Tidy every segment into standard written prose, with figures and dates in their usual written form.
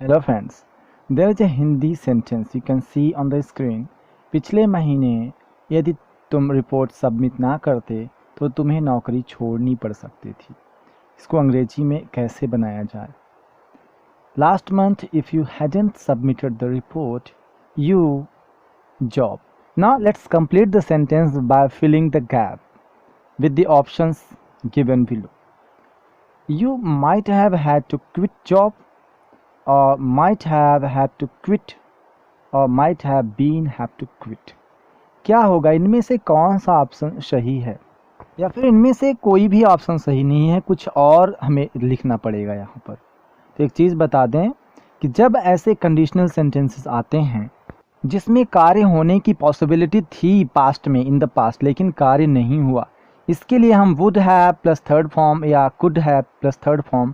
Hello friends, there is a Hindi sentence you can see on the screen. पिछले महीने यदि तुम report submit ना करते तो तुम्हें नौकरी छोड़नी पड़ सकती थी। इसको अंग्रेजी में कैसे बनाया जाए? Last month if you hadn't submitted the report, you job. Now let's complete the sentence by filling the gap with the options given below. You might have had to quit job or might have had to quit or might have been have to quit. क्या होगा, इनमें से कौन सा option सही है या फिर इनमें से कोई भी ऑप्शन सही नहीं है, कुछ और हमें लिखना पड़ेगा यहाँ पर। तो एक चीज़ बता दें कि जब ऐसे कंडीशनल सेंटेंसेस आते हैं जिसमें कार्य होने की पॉसिबिलिटी थी पास्ट में, इन द पास्ट, लेकिन कार्य नहीं हुआ, इसके लिए हम would have plus third form या could have plus third form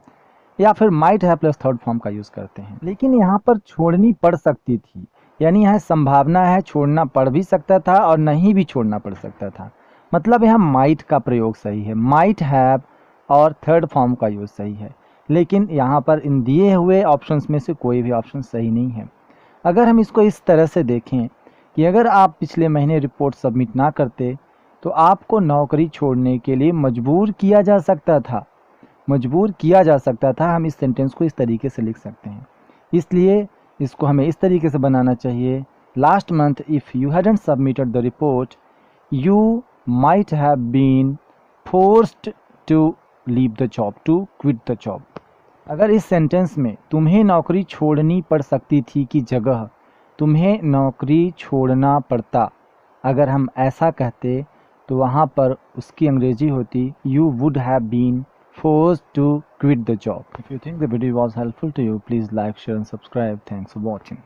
या फिर might have plus third form का यूज़ करते हैं। लेकिन यहाँ पर छोड़नी पड़ सकती थी, यानी यहाँ संभावना है छोड़ना पड़ भी सकता था और नहीं भी छोड़ना पड़ सकता था, मतलब यहाँ माइट का प्रयोग सही है, माइट हैव और थर्ड फॉर्म का यूज़ सही है। लेकिन यहाँ पर इन दिए हुए ऑप्शंस में से कोई भी ऑप्शन सही नहीं है। अगर हम इसको इस तरह से देखें कि अगर आप पिछले महीने रिपोर्ट सबमिट ना करते तो आपको नौकरी छोड़ने के लिए मजबूर किया जा सकता था, हम इस सेंटेंस को इस तरीके से लिख सकते हैं। इसलिए इसको हमें इस तरीके से बनाना चाहिए, last month if you hadn't submitted the report you might have been forced to leave the job, to quit the job. अगर इस सेंटेंस में तुम्हें नौकरी छोड़नी पड़ सकती थी की जगह तुम्हें नौकरी छोड़ना पड़ता, अगर हम ऐसा कहते तो वहाँ पर उसकी अंग्रेजी होती you would have been forced to quit the job. If you think the video was helpful to you, please like, share and subscribe. Thanks for watching.